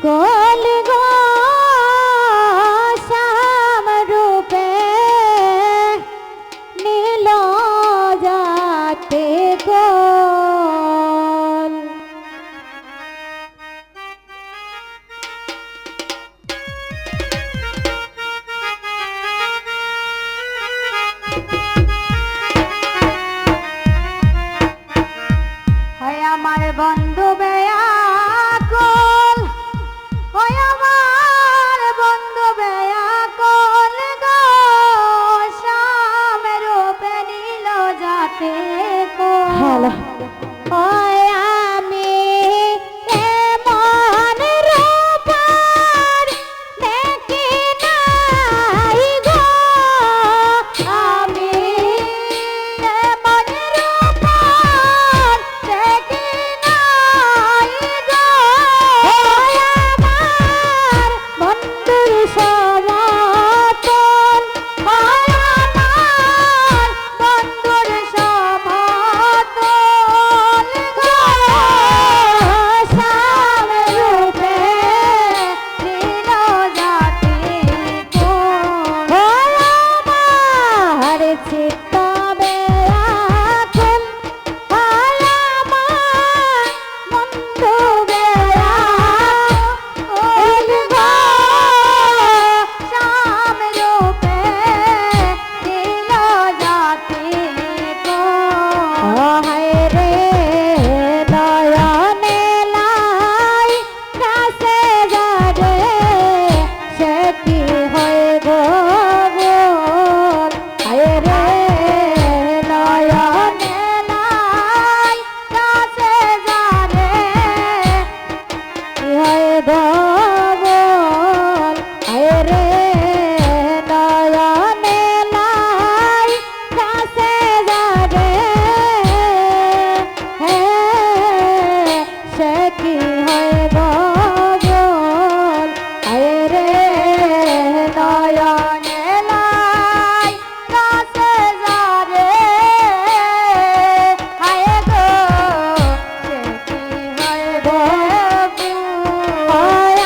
call গো শ্যাম রূপে নীল যাতে call হয় আমার বন্ধু বেয়াকুল, হয় আমার বন্ধু বেয়াকুল গো শ্যাম রূপে নীল যাতে কল হয় আমি এমন রূপের দেখি নাই গো আমি এমন রূপের দেখি নাই গো হয় আমার বন্ধুর সমতল হয় আমার বন্ধুর সমতল গো শ্যাম রূপে নীল যাতে কল হয় আমার চিত্ত বেয়াকুল হয় আমার বন্ধু বেয়াকুল গো শ্যাম রূপে নীল যাতে কল হায় রে নয়নে লাই কাছে যারে সে কি হয় গো বল হায় রে নয়নে লাই কাছে যারে কি হয় গো বল হায় রে নয়নে লাই কাছে যারে সে কি হয় গো বল হায় রে নয়নে লাই কাছে যারে হায় গো সে কি হয় গো বল হয়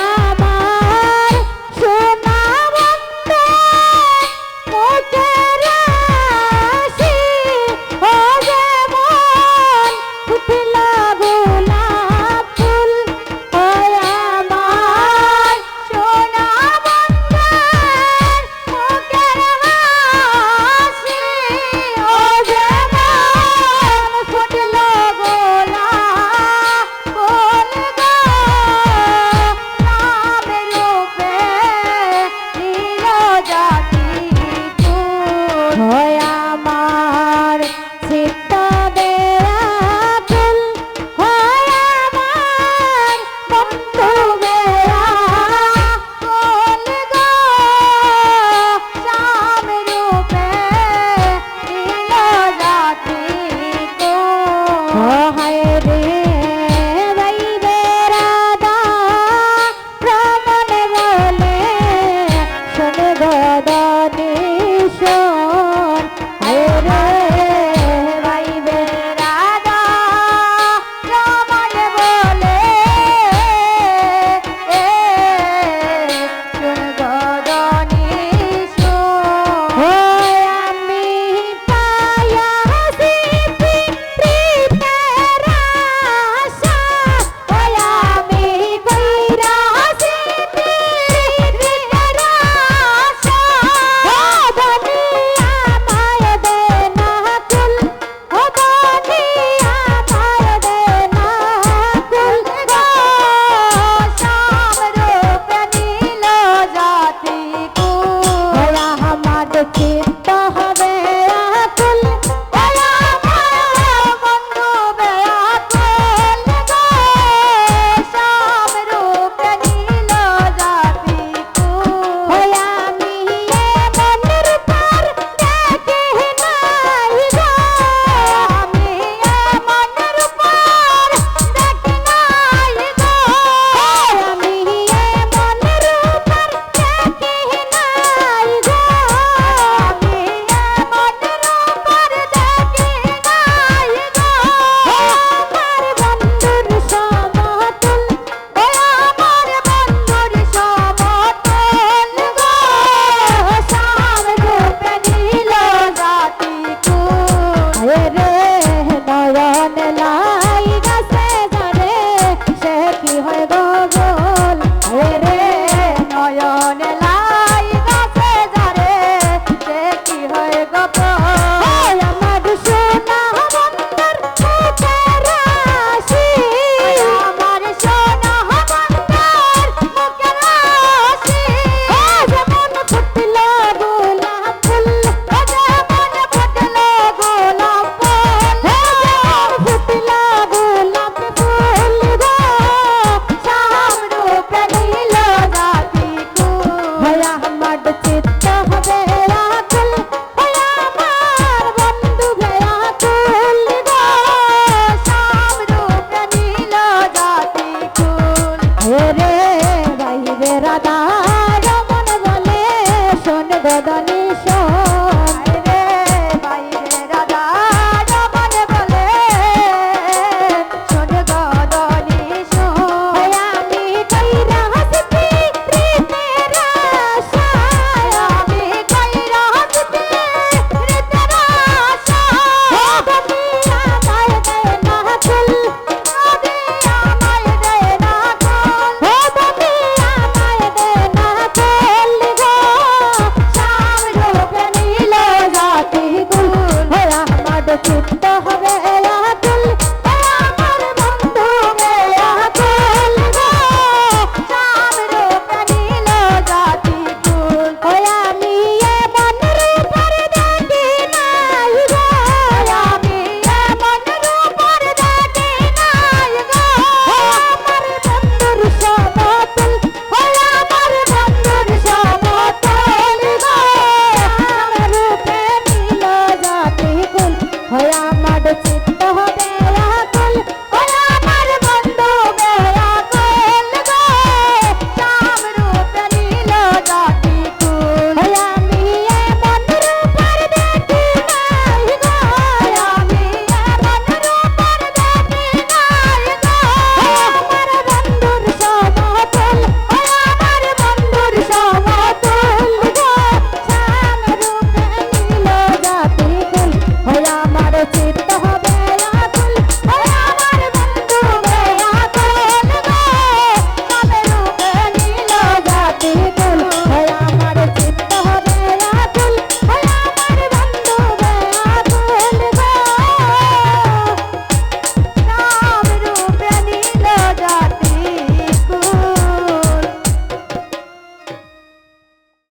বদনে